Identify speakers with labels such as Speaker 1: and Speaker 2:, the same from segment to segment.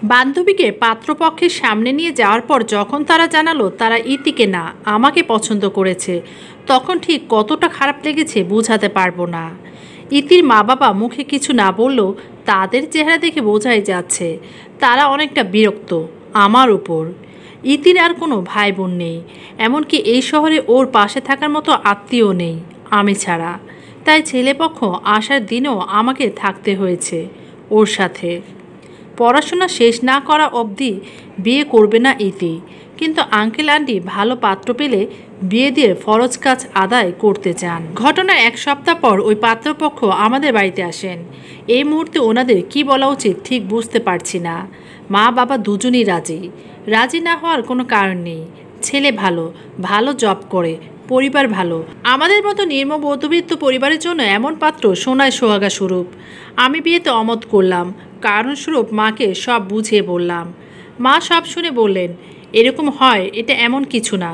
Speaker 1: বান্ধবীকে পাত্রপক্ষের সামনে নিয়ে যাওয়ার পর যখন তারা জানালো তারা ইতিকে না আমাকে পছন্দ করেছে, তখন ঠিক কতটা খারাপ লেগেছে বোঝাতে পারবো না। ইতির মা বাবা মুখে কিছু না বললেও তাদের চেহারা দেখে বোঝাই যাচ্ছে তারা অনেকটা বিরক্ত আমার উপর। ইতির আর কোনো ভাই বোন নেই, এমনকি এই শহরে ওর পাশে থাকার মতো আত্মীয় নেই আমি ছাড়া। তাই ছেলেপক্ষ আসার দিনও আমাকে থাকতে হয়েছে ওর সাথে। পড়াশোনা শেষ না করা অবধি বিয়ে করবে না ইতি, কিন্তু আঙ্কেল আন্টি ভালো পাত্র পেলে বিয়ে দিয়ে ফরজ কাজ আদায় করতে চান। ঘটনার এক সপ্তাহ পর ওই পাত্রপক্ষ আমাদের বাড়িতে আসেন। এই মুহূর্তে ওনাদের কি বলা উচিত ঠিক বুঝতে পারছি না। মা বাবা দুজনই রাজি। রাজি না হওয়ার কোনো কারণ নেই। ছেলে ভালো, ভালো জব করে, পরিবার ভালো। আমাদের মতো নিম্ন মধ্যবিত্ত পরিবারের জন্য এমন পাত্র সোনায় সোহাগা স্বরূপ। আমি বিয়েতে অমত করলাম, কারণস্বরূপ মাকে সব বুঝিয়ে বললাম। মা সব শুনে বললেন, এরকম হয় এটা এমন কিছু না,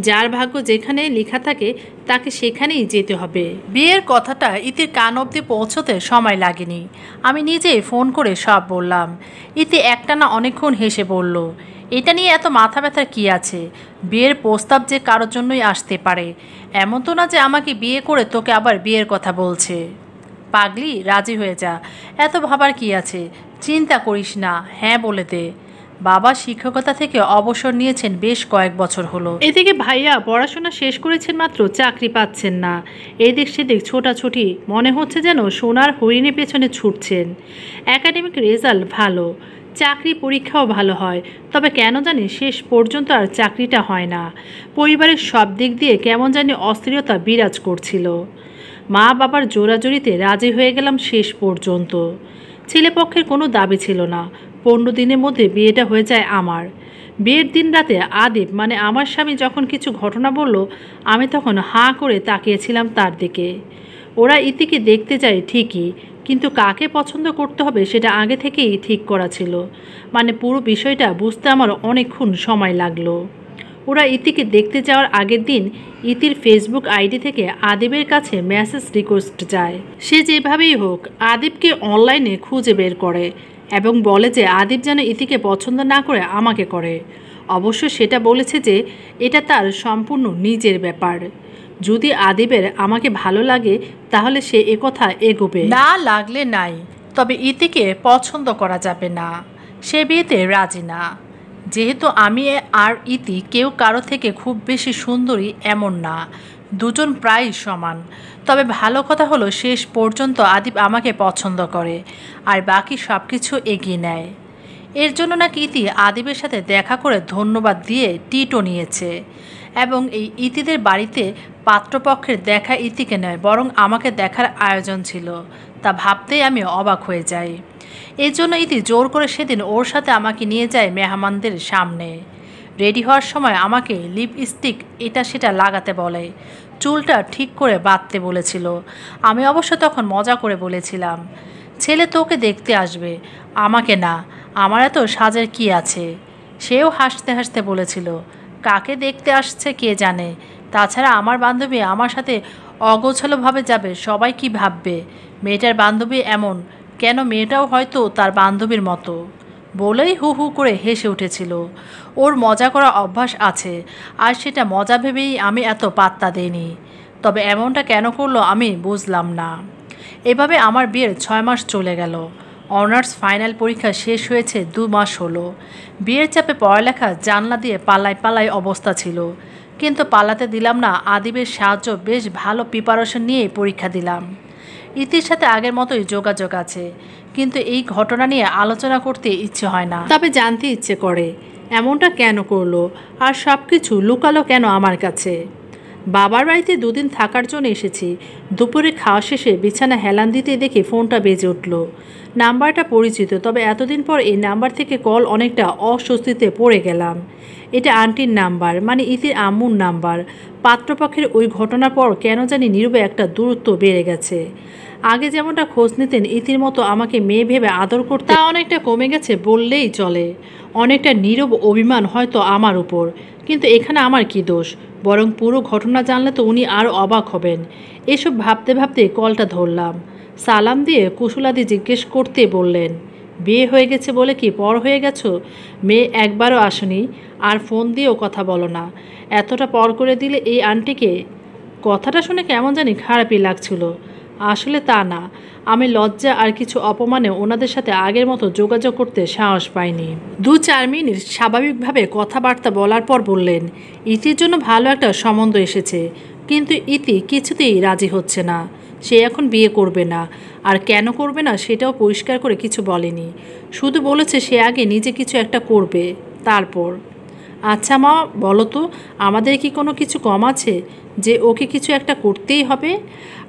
Speaker 1: যার ভাগ্য যেখানে লেখা থাকে তাকে সেখানেই যেতে হবে। বিয়ের কথাটা ইতির কান অবধি পৌঁছতে সময় লাগেনি। আমি নিজেই ফোন করে সব বললাম। ইতি একটানা অনেকক্ষণ হেসে বলল, এটা নিয়ে এত মাথা ব্যথার কী আছে? বিয়ের প্রস্তাব যে কারোর জন্যই আসতে পারে, এমন তো না যে আমাকে বিয়ে করে তোকে আবার বিয়ের কথা বলছে। পাগলি, রাজি হয়ে যা, এত ভাবার কি আছে? চিন্তা করিস না, হ্যাঁ বলে দে। বাবা শিক্ষকতা থেকে অবসর নিয়েছেন বেশ কয়েক বছর হলো। এদিকে ভাইয়া পড়াশোনা শেষ করেছেন মাত্র, চাকরি পাচ্ছেন না। এদিক সেদিক ছোটাছুটি, মনে হচ্ছে যেন সোনার হরিণের পেছনে ছুটছেন। একাডেমিক রেজাল্ট ভালো, চাকরি পরীক্ষাও ভালো হয়, তবে কেন জানি শেষ পর্যন্ত আর চাকরিটা হয় না। পরিবারের সব দিক দিয়ে কেমন জানি অস্থিরতা বিরাজ করছিল। মা বাবার জোরাজোরিতে রাজি হয়ে গেলাম শেষ পর্যন্ত। ছেলেপক্ষের কোনো দাবি ছিল না। 15 দিনের মধ্যে বিয়েটা হয়ে যায় আমার। বিয়ের দিন রাতে আদিব মানে আমার স্বামী যখন কিছু ঘটনা বলল, আমি তখন হাঁ করে তাকিয়েছিলাম তার দিকে। ওরা ইতিকে দেখতে যায় ঠিকই, কিন্তু কাকে পছন্দ করতে হবে সেটা আগে থেকেই ঠিক করা ছিল। মানে পুরো বিষয়টা বুঝতে আমার অনেকক্ষণ সময় লাগলো। ওরা ইতিকে দেখতে যাওয়ার আগের দিন ইতির ফেসবুক আইডি থেকে আদিবের কাছে মেসেজ রিকোয়েস্ট যায়। সে যেভাবেই হোক আদিবকে অনলাইনে খুঁজে বের করে এবং বলে যে আদিব যেন ইতিকে পছন্দ না করে আমাকে করে। অবশ্য সেটা বলেছে যে এটা তার সম্পূর্ণ নিজের ব্যাপার। যদি আদিবের আমাকে ভালো লাগে তাহলে সে একথা এগোবে, না লাগলে নাই। তবে ইতিকে পছন্দ করা যাবে না, সে বিয়েতে রাজি না। যেহেতু আমি আর ইতি কেউ কারো থেকে খুব বেশি সুন্দরী এমন না, দুজন প্রায় সমান। তবে ভালো কথা হলো শেষ পর্যন্ত আদিব আমাকে পছন্দ করে আর বাকি সব কিছু এগিয়ে নেয়। এর জন্য নাকি ইতি আদিবের সাথে দেখা করে ধন্যবাদ দিয়ে টিটও নিয়েছে এবং এই ইতিদের বাড়িতে পাত্রপক্ষের দেখা ইতিকে নয় বরং আমাকে দেখার আয়োজন ছিল। তা ভাবতেই আমি অবাক হয়ে যাই। এই জন্য ইতি জোর করে সেদিন ওর সাথে আমাকে নিয়ে যায় মেহমানদের সামনে। রেডি হওয়ার সময় আমাকে লিপস্টিক এটা সেটা লাগাতে বলে, চুলটা ঠিক করে বাঁধতে বলেছিল। আমি অবশ্য তখন মজা করে বলেছিলাম, ছেলে তোকে দেখতে আসবে, আমাকে না, আমার এত সাজের কি আছে। সেও হাসতে হাসতে বলেছিল, কাকে দেখতে আসছে কে জানে, তাছাড়া আমার বান্ধবী আমার সাথে অগোছালোভাবে যাবে, সবাই কি ভাববে। মেয়েটার বান্ধবী এমন, কেন মেয়েটাও হয়তো তার বান্ধবীর মতো। বলেই হু হু করে হেসে উঠেছিল। ওর মজা করা অভ্যাস আছে, আর সেটা মজা ভেবেই আমি এত পাত্তা দেইনি। তবে এমনটা কেন করলো আমি বুঝলাম না। এভাবে আমার বিয়ের 6 মাস চলে গেল। অনার্স ফাইনাল পরীক্ষা শেষ হয়েছে 2 মাস হলো। বিয়ের চাপে পড়ালেখা জানলা দিয়ে পাল্লায় পাল্লায় অবস্থা ছিল, কিন্তু পালাতে দিলাম না। আদিবের সাহায্য বেশ ভালো প্রিপারেশন নিয়ে পরীক্ষা দিলাম। ইতির সাথে আগের মতোই যোগাযোগ আছে, কিন্তু এই ঘটনা নিয়ে আলোচনা করতে ইচ্ছে হয় না। তবে জানতে ইচ্ছে করে এমনটা কেন করলো আর সব কিছু লুকালো কেন আমার কাছে। বাবার বাড়িতে 2 দিন থাকার জন্য এসেছি। দুপুরে খাওয়া শেষে বিছানা হেলান দিতে দেখে ফোনটা বেজে উঠল। নাম্বারটা পরিচিত, তবে এতদিন পর এই নাম্বার থেকে কল অনেকটা অস্বস্তিতে পড়ে গেলাম। এটা আন্টির নাম্বার, মানে ইতির আম্মুর নাম্বার। পাত্রপক্ষের ওই ঘটনার পর কেন জানি নীরবে একটা দূরত্ব বেড়ে গেছে। আগে যেমনটা খোঁজ নিতেন, ইতির মতো আমাকে মেয়ে ভেবে আদর করতে, তা অনেকটা কমে গেছে বললেই চলে। অনেকটা নীরব অভিমান হয়তো আমার উপর, কিন্তু এখানে আমার কি দোষ? বরং পুরো ঘটনা জানলে তো উনি আরও অবাক হবেন। এসব ভাবতে ভাবতে কলটা ধরলাম। সালাম দিয়ে কুশলাদি জিজ্ঞেস করতে বললেন, বিয়ে হয়ে গেছে বলে কি পর হয়ে গেছো? মেয়ে একবারও আসেনি, আর ফোন দিয়েও কথা বলো না, এতটা পর করে দিলে এই আন্টিকে? কথাটা শুনে কেমন জানি খারাপই লাগছিল। আসলে তা না, আমি লজ্জা আর কিছু অপমানে ওনাদের সাথে আগের মতো যোগাযোগ করতে সাহস পাইনি। 2-4 মিনিট স্বাভাবিকভাবে কথাবার্তা বলার পর বললেন, ইতির জন্য ভালো একটা সম্বন্ধ এসেছে, কিন্তু ইতি কিছুতেই রাজি হচ্ছে না। সে এখন বিয়ে করবে না, আর কেন করবে না সেটাও পরিষ্কার করে কিছু বলেনি। শুধু বলেছে সে আগে নিজে কিছু একটা করবে, তারপর। আচ্ছা মা, বলো তো, আমাদের কি কোনো কিছু কম আছে যে ওকে কিছু একটা করতেই হবে?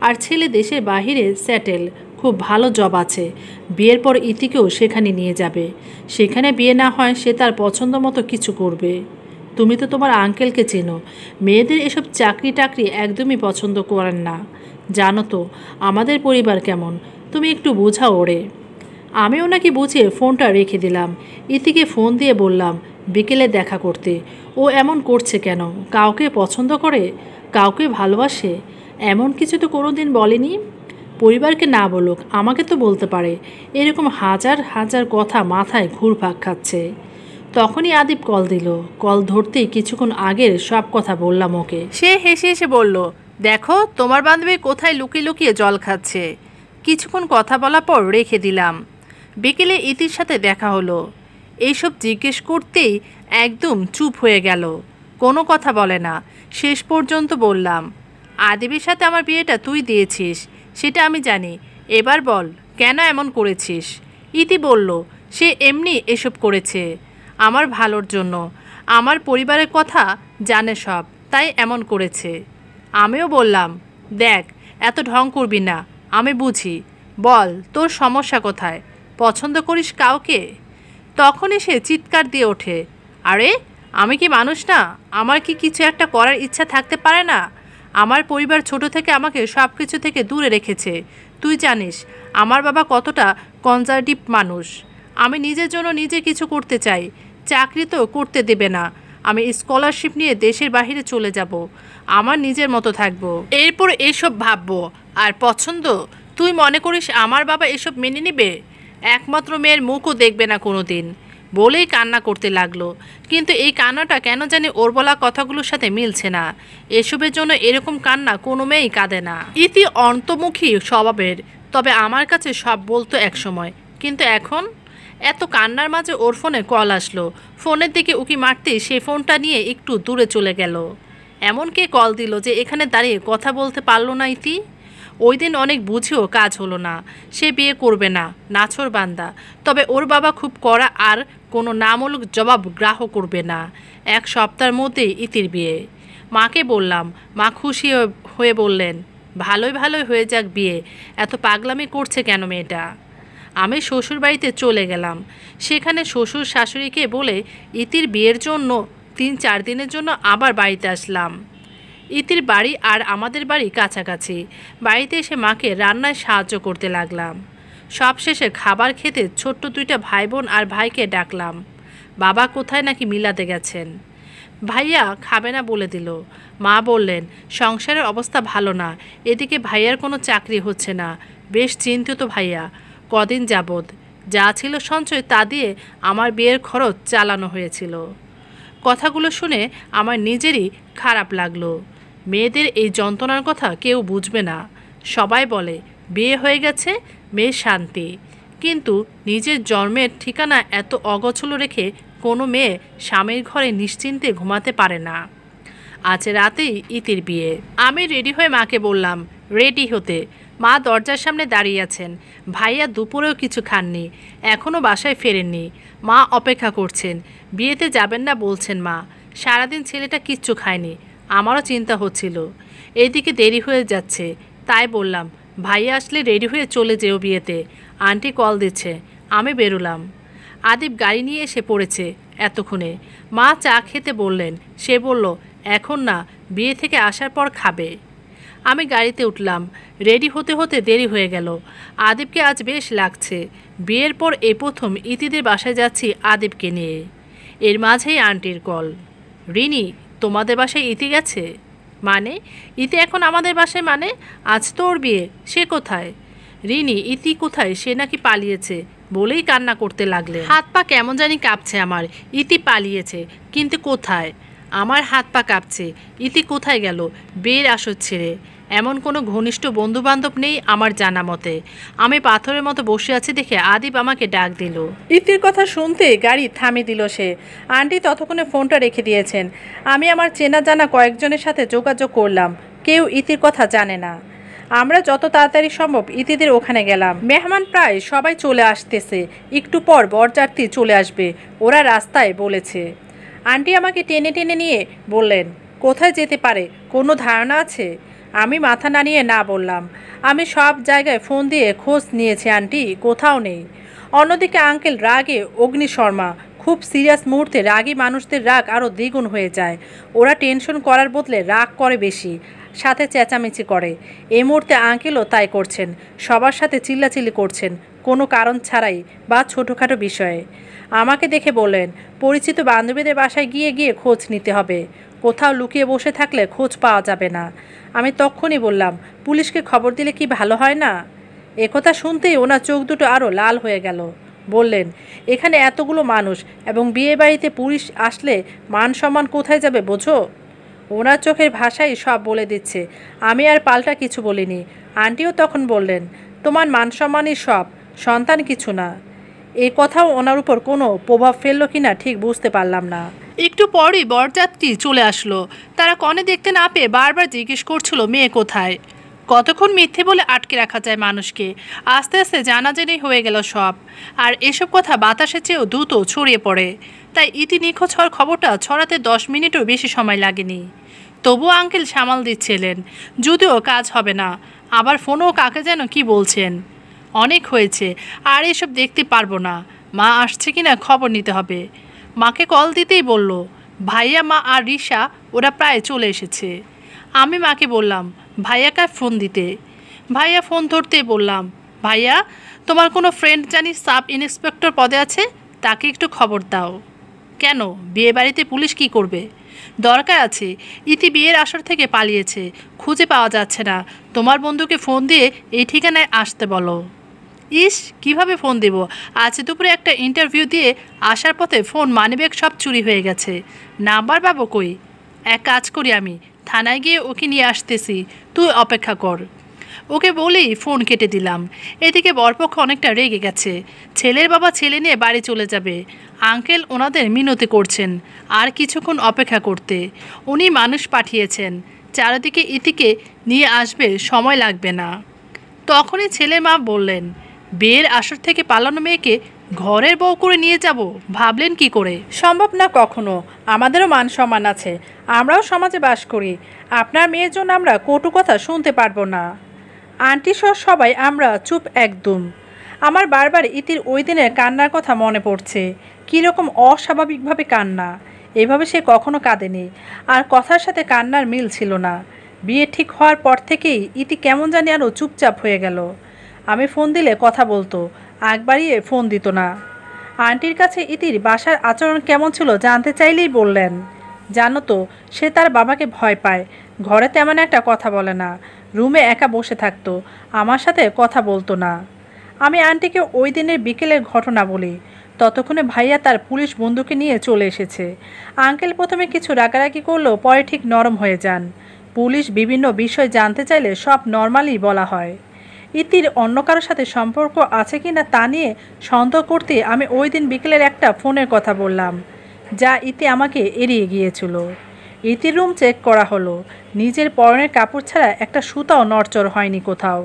Speaker 1: আর ছেলে দেশের বাহিরে সেটেল, খুব ভালো জব আছে, বিয়ের পর ইতিকেও সেখানে নিয়ে যাবে। সেখানে বিয়ে না হয় সে তার পছন্দ মতো কিছু করবে। তুমি তো তোমার আঙ্কেলকে চেনো, মেয়েদের এসব চাকরি টাকরি একদমই পছন্দ করেন না। জানো তো আমাদের পরিবার কেমন, তুমি একটু বোঝাও ওরে। আমি ওনাকে বুঝিয়ে ফোনটা রেখে দিলাম। ইতিকে ফোন দিয়ে বললাম বিকেলে দেখা করতে। ও এমন করছে কেন? কাউকে পছন্দ করে, কাউকে ভালোবাসে? এমন কিছু তো কোনো দিন বলেনি। পরিবারকে না বলুক, আমাকে তো বলতে পারে। এরকম হাজার হাজার কথা মাথায় ঘুরপাক খাচ্ছে। তখনই আদিপ কল দিল। কল ধরতেই কিছুক্ষণ আগের সব কথা বললাম ওকে। সে হেসে হেসে বলল, দেখো তোমার বান্ধবী কোথায় লুকিয়ে লুকিয়ে জল খাচ্ছে। কিছুক্ষণ কথা বলার পর রেখে দিলাম। বিকেলে ইতির সাথে দেখা হলো। এইসব জিজ্ঞেস করতেই একদম চুপ হয়ে গেল, কোনো কথা বলে না। শেষ পর্যন্ত বললাম, আদিবের সাথে আমার বিয়েটা তুই দিয়েছিস, সেটা আমি জানি। এবার বল কেন এমন করেছিস? ইতি বলল, সে এমনি এসব করেছে, আমার ভালোর জন্য। আমার পরিবারের কথা জানে সব, তাই এমন করেছে। আমিও বললাম, দেখ এত ঢং করবি না, আমি বুঝি। বল তোর সমস্যা কোথায়? পছন্দ করিস কাউকে? তখনই সে চিৎকার দিয়ে ওঠে, আরে আমি কি মানুষ না? আমার কি কিছু একটা করার ইচ্ছা থাকতে পারে না? আমার পরিবার ছোট থেকে আমাকে সব কিছু থেকে দূরে রেখেছে। তুই জানিস আমার বাবা কতটা কনজারভেটিভ মানুষ। আমি নিজের জন্য নিজে কিছু করতে চাই, চাকরি তো করতে দেবে না। আমি স্কলারশিপ নিয়ে দেশের বাইরে চলে যাব, আমার নিজের মতো থাকবো, এরপর এসব ভাববো। আর পছন্দ, তুই মনে করিস আমার বাবা এসব মেনে নেবে? একমাত্র মেয়ের মুখও দেখবে না কোনো দিন, বলেই কান্না করতে লাগলো। কিন্তু এই কান্নাটা কেন জানি ওর বলা কথাগুলোর সাথে মিলছে না। এসবের জন্য এরকম কান্না কোনো মেয়েই কাঁদে না। ইতি অন্তর্মুখী স্বভাবের, তবে আমার কাছে সব বলতো একসময়, কিন্তু এখন? এত কান্নার মাঝে ওর ফোনে কল আসলো। ফোনের দিকে উকি মারতেই সে ফোনটা নিয়ে একটু দূরে চলে গেল। এমন কে কল দিল যে এখানে দাঁড়িয়ে কথা বলতে পারলো না ইতি? ওই দিন অনেক বুঝেও কাজ হলো না। সে বিয়ে করবে না, নাছোড় বান্দা। তবে ওর বাবা খুব কড়া, আর কোনো নামূলক জবাব গ্রাহ্য করবে না। 1 সপ্তাহের মধ্যেই ইতির বিয়ে। মাকে বললাম, মা খুশি হয়ে বললেন, ভালোই ভালোই হয়ে যাক বিয়ে, এত পাগলামি করছে কেন মেয়েটা? আমি শ্বশুর বাড়িতে চলে গেলাম। সেখানে শ্বশুর শাশুড়িকে বলে ইতির বিয়ের জন্য 3-4 দিনের জন্য আবার বাড়িতে আসলাম। ইতির বাড়ি আর আমাদের বাড়ি কাছাকাছি। বাড়িতে এসে মাকে রান্নায় সাহায্য করতে লাগলাম। সবশেষে খাবার খেতে ছোট্ট 2টা ভাই বোন আর ভাইকে ডাকলাম। বাবা কোথায় নাকি মিলাতে গেছেন। ভাইয়া খাবে না বলে দিল। মা বললেন, সংসারের অবস্থা ভালো না, এদিকে ভাইয়ার কোনো চাকরি হচ্ছে না, বেশ চিন্তিত ভাইয়া। কদিন যাবৎ যা ছিল সঞ্চয় তা দিয়ে আমার বিয়ের খরচ চালানো হয়েছিল। কথাগুলো শুনে আমার নিজেরই খারাপ লাগলো। মেয়েদের এই যন্ত্রণার কথা কেউ বুঝবে না। সবাই বলে বিয়ে হয়ে গেছে, মেয়ে শান্তি। কিন্তু নিজের জন্মের ঠিকানা এত অগোছলো রেখে কোনো মেয়ে স্বামীর ঘরে নিশ্চিন্তে ঘুমাতে পারে না। আজ রাতেই ইতির বিয়ে। আমি রেডি হয়ে মাকে বললাম রেডি হতে। মা দরজার সামনে দাঁড়িয়ে আছেন। ভাইয়া দুপুরেও কিছু খাননি, এখনও বাসায় ফেরেননি। মা অপেক্ষা করছেন, বিয়েতে যাবেন না বলছেন মা। সারাদিন ছেলেটা কিচ্ছু খায়নি, আমারও চিন্তা হচ্ছিল। এইদিকে দেরি হয়ে যাচ্ছে, তাই বললাম ভাইয়া আসলে রেডি হয়ে চলে যেও বিয়েতে, আন্টি কল দিচ্ছে। আমি বেরোলাম। আদিপ গাড়ি নিয়ে এসে পড়েছে এতক্ষণে। মা চা খেতে বললেন, সে বলল এখন না, বিয়ে থেকে আসার পর খাবে। আমি গাড়িতে উঠলাম। রেডি হতে হতে দেরি হয়ে গেল। আদিপকে আজ বেশ লাগছে। বিয়ের পর এই প্রথম ইতিদের বাসায় যাচ্ছি আদিপকে নিয়ে। এর মাঝেই আন্টির কল, রিনি তোমাদের বাসায় ইতি গেছে? মানে ইতি এখন আমাদের বাসায়? মানে আজ তো ওর বিয়ে, সে কোথায়? রিনি, ইতি কোথায়? সে নাকি পালিয়েছে, বলেই কান্না করতে লাগলেন। হাত পা কেমন জানি কাঁপছে আমার। ইতি পালিয়েছে, কিন্তু কোথায়? আমার হাত পা কাঁপছে। ইতি কোথায় গেল? বিয়ের আসর ছেড়ে। এমন কোনো ঘনিষ্ঠ বন্ধুবান্ধব নেই আমার জানা মতে। আমি পাথরের মতো বসে আছি দেখে আদিব আমাকে ডাক দিল। ইতির কথা শুনতে গাড়ি থামিয়ে দিল সে। আন্টি ততক্ষণে ফোনটা রেখে দিয়েছেন। আমি আমার চেনা জানা কয়েকজনের সাথে যোগাযোগ করলাম। কেউ ইতির কথা জানে না। আমরা যত তাড়াতাড়ি সম্ভব ইতিদের ওখানে গেলাম। মেহমান প্রায় সবাই চলে আসতেছে, একটু পর বরযাত্রী চলে আসবে, ওরা রাস্তায় বলেছে। আন্টি আমাকে টেনে টেনে নিয়ে বললেন, কোথায় যেতে পারে, কোনো ধারণা আছে? আমি মাথা নাড়িয়ে না বললাম। আমি সব জায়গায় ফোন দিয়ে খোঁজ নিয়েছি আন্টি, কোথাও নেই। অন্যদিকে আঙ্কেল রাগে অগ্নিশর্মা। খুব সিরিয়াস মুহূর্তে রাগী মানুষদের রাগ আরও দ্বিগুণ হয়ে যায়। ওরা টেনশন করার বদলে রাগ করে বেশি, সাথে চেঁচামেচি করে। এই মুহূর্তে আঙ্কেলও তাই করছেন, সবার সাথে চিল্লাচিল্লি করছেন কোনো কারণ ছাড়াই বা ছোটোখাটো বিষয়ে। আমাকে দেখে বললেন, পরিচিত বান্ধবীদের বাসায় গিয়ে গিয়ে খোঁজ নিতে হবে, কোথাও লুকিয়ে বসে থাকলে খোঁজ পাওয়া যাবে না। আমি তখনই বললাম, পুলিশকে খবর দিলে কি ভালো হয় না? একথা শুনতেই ওনার চোখ দুটো আরও লাল হয়ে গেল। বললেন, এখানে এতগুলো মানুষ এবং বিয়ে বাড়িতে পুলিশ আসলে মান সম্মান কোথায় যাবে বোঝো? ওনার চোখের ভাষাই সব বলে দিচ্ছে। আমি আর পাল্টা কিছু বলিনি। আন্টিও তখন বললেন, তোমার মান সম্মানই সব, সন্তান কিছু না। এই কথাও ওনার উপর কোনো প্রভাব ফেললো কিনা ঠিক বুঝতে পারলাম না। একটু পরই বরযাত্রী চলে আসলো। তারা কনে দেখতে না পেয়ে বারবার জিজ্ঞেস করছিল মেয়ে কোথায়। কতক্ষণ মিথ্যে বলে আটকে রাখা যায় মানুষকে? আস্তে আস্তে জানাজানি হয়ে গেল সব। আর এসব কথা বাতাসের চেয়েও দ্রুত ছড়িয়ে পড়ে। তাই ইতি নিখোঁজ হওয়ার খবরটা ছড়াতে 10 মিনিটও বেশি সময় লাগেনি। তবুও আঙ্কেল সামাল দিচ্ছিলেন, যদিও কাজ হবে না। আবার ফোনও কাকে যেন কি বলছেন। অনেক হয়েছে, আর এসব দেখতে পারবো না। মা আসছে কিনা খবর নিতে হবে। মাকে কল দিতেই বলল, ভাইয়া, মা আর রিশা ওরা প্রায় চলে এসেছে। আমি মাকে বললাম ভাইয়াকে ফোন দিতে। ভাইয়া ফোন ধরতেই বললাম, ভাইয়া, তোমার কোনো ফ্রেন্ড জানি সাব ইন্সপেক্টর পদে আছে, তাকে একটু খবর দাও। কেন? বিয়ে বাড়িতে পুলিশ কি করবে? দরকার আছে। ইতি বিয়ের আসর থেকে পালিয়েছে, খুঁজে পাওয়া যাচ্ছে না। তোমার বন্ধুকে ফোন দিয়ে এই ঠিকানায় আসতে বলো। ইস, কিভাবে ফোন দেব? আজ দুপুরে একটা ইন্টারভিউ দিয়ে আসার পথে ফোন মানিব্যাগ সব চুরি হয়ে গেছে। নাম্বার পাবো কই? এক কাজ করি, আমি থানায় গিয়ে ওকে নিয়ে আসতেছি, তুই অপেক্ষা কর। ওকে বলেই ফোন কেটে দিলাম। এদিকে বরপক্ষ অনেকটা রেগে গেছে। ছেলের বাবা ছেলে নিয়ে বাড়ি চলে যাবে। আঙ্কেল ওনাদের মিনতি করছেন আর কিছুক্ষণ অপেক্ষা করতে। উনি মানুষ পাঠিয়েছেন, চারিদিকে ইতিকে নিয়ে আসবে, সময় লাগবে না। তখনই ছেলের মা বললেন, বিয়ের আসর থেকে পালানো মেয়েকে ঘরের বউ করে নিয়ে যাব, ভাবলেন কি করে? সম্ভব না কখনো। আমাদেরও মান সম্মান আছে, আমরাও সমাজে বাস করি। আপনার মেয়ের জন্য আমরা কটু কথা শুনতে পারবো না। আন্টি সহ সবাই আমরা চুপ একদম। আমার বারবার ইতির ওই দিনের কান্নার কথা মনে পড়ছে। কীরকম অস্বাভাবিকভাবে কান্না। এভাবে সে কখনো কাঁদেনি, আর কথার সাথে কান্নার মিল ছিল না। বিয়ে ঠিক হওয়ার পর থেকেই ইতি কেমন জানি আরও চুপচাপ হয়ে গেল। আমি ফোন দিলে কথা বলতো, আগ বাড়িয়ে ফোন দিত না। আন্টির কাছে ইতির বাসার আচরণ কেমন ছিল জানতে চাইলেই বললেন, জানো তো, সে তার বাবাকে ভয় পায়, ঘরে তেমন একটা কথা বলে না, রুমে একা বসে থাকতো, আমার সাথে কথা বলতো না। আমি আন্টিকে ওই দিনের বিকেলের ঘটনা বলি। ততক্ষণে ভাইয়া তার পুলিশ বন্ধুকে নিয়ে চলে এসেছে। আঙ্কেল প্রথমে কিছু রাগারাগি করলেও পরে ঠিক নরম হয়ে যান। পুলিশ বিভিন্ন বিষয় জানতে চাইলে সব নর্মালি বলা হয়। ইতির অন্য কারোর সাথে সম্পর্ক আছে কি না তা নিয়ে সন্দেহ করতে আমি ওই দিন বিকেলের একটা ফোনের কথা বললাম, যা ইতি আমাকে এড়িয়ে গিয়েছিল। ইতির রুম চেক করা হলো। নিজের পরনের কাপড় ছাড়া একটা সুতাও নড়চড় হয়নি কোথাও।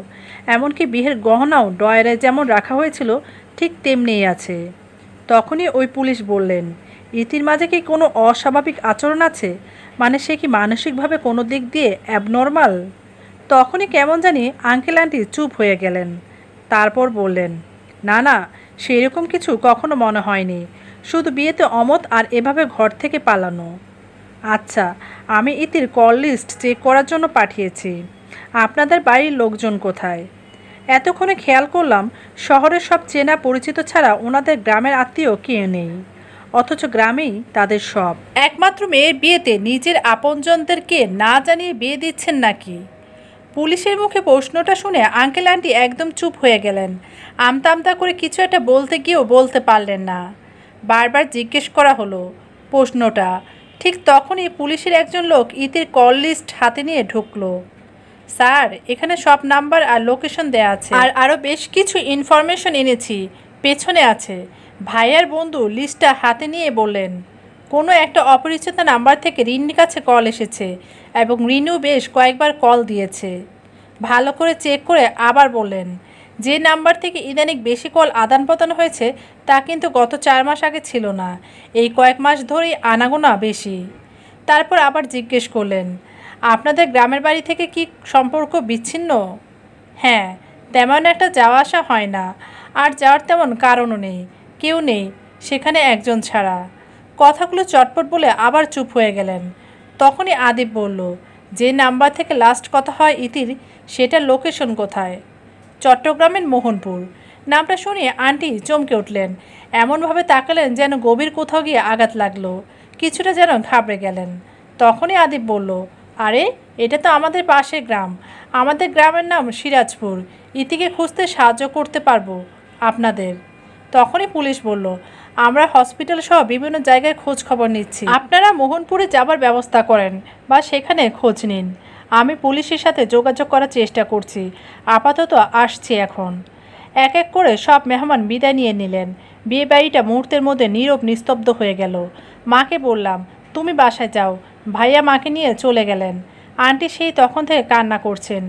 Speaker 1: এমনকি বিয়ের গহনাও ডয়ারে যেমন রাখা হয়েছিল ঠিক তেমনিই আছে। তখনই ওই পুলিশ বললেন, ইতির মাঝে কি কোনো অস্বাভাবিক আচরণ আছে? মানে সে কি মানসিকভাবে কোনো দিক দিয়ে অ্যাবনর্মাল? তখনই কেমন জানি আঙ্কেল আন্টি চুপ হয়ে গেলেন। তারপর বললেন, না না, সেরকম কিছু কখনো মনে হয়নি, শুধু বিয়েতে অমত আর এভাবে ঘর থেকে পালানো। আচ্ছা, আমি ইতির কল লিস্ট চেক করার জন্য পাঠিয়েছি। আপনাদের বাড়ির লোকজন কোথায়? এতক্ষণে খেয়াল করলাম শহরের সব চেনা পরিচিত ছাড়া ওনাদের গ্রামের আত্মীয় কেউ নেই, অথচ গ্রামেই তাদের সব। একমাত্র মেয়ের বিয়েতে নিজের আপনজনদেরকে না জানিয়ে বিয়ে দিচ্ছেন নাকি? পুলিশের মুখে প্রশ্নটা শুনে আঙ্কেল আন্টি একদম চুপ হয়ে গেলেন। আমতা আমতা করে কিছু একটা বলতে গিয়েও বলতে পারলেন না। বারবার জিজ্ঞেস করা হলো প্রশ্নটা। ঠিক তখনই পুলিশের একজন লোক ইতির কল লিস্ট হাতে নিয়ে ঢুকলো। স্যার, এখানে সব নাম্বার আর লোকেশন দেয়া আছে, আর আরও বেশ কিছু ইনফরমেশন এনেছি, পেছনে আছে। ভাইয়ার বন্ধু লিস্টটা হাতে নিয়ে বললেন, কোনো একটা অপরিচিত নাম্বার থেকে রিনির কাছে কল এসেছে এবং রিনু বেশ কয়েকবার কল দিয়েছে। ভালো করে চেক করে আবার বললেন, যে নাম্বার থেকে ইদানিং বেশি কল আদান প্রদান হয়েছে তা কিন্তু গত 4 মাস আগে ছিল না, এই কয়েক মাস ধরেই আনাগোনা বেশি। তারপর আবার জিজ্ঞেস করলেন, আপনাদের গ্রামের বাড়ি থেকে কি সম্পর্ক বিচ্ছিন্ন? হ্যাঁ, তেমন একটা যাওয়া আসা হয় না, আর যাওয়ার তেমন কারণও নেই, কেউ নেই সেখানে একজন ছাড়া। কথাগুলো চটপট বলে আবার চুপ হয়ে গেলেন। তখনই আদিব বলল, যে নাম্বার থেকে লাস্ট কথা হয় ইতির, সেটার লোকেশন কোথায়? চট্টগ্রামের মোহনপুর। নামটা শুনিয়ে আন্টি চমকে উঠলেন, এমনভাবে তাকালেন যেন গভীর কোথাও গিয়ে আঘাত লাগলো, কিছুটা যেন ঘাবড়ে গেলেন। তখনই আদিব বলল, আরে এটা তো আমাদের পাশের গ্রাম, আমাদের গ্রামের নাম সিরাজপুর, ইতিকে খুঁজতে সাহায্য করতে পারবো আপনাদের। তখনই পুলিশ বলল, আমরা হসপিটাল সহ বিভিন্ন জায়গায় খোঁজ খবর নিচ্ছি, আপনারা মোহনপুরে যাবার ব্যবস্থা করেন বা সেখানে খোঁজ নিন। আমি পুলিশের সাথে যোগাযোগ করার চেষ্টা করছি, আপাতত আসছি এখন। এক এক করে সব মেহমান বিদায় নিয়ে নিলেন। বিয়ে বাড়িটা মুহূর্তের মধ্যে নীরব নিস্তব্ধ হয়ে গেল। মাকে বললাম, তুমি বাসায় যাও। ভাইয়া মাকে নিয়ে চলে গেলেন। আন্টি সেই তখন থেকে কান্না করছেন।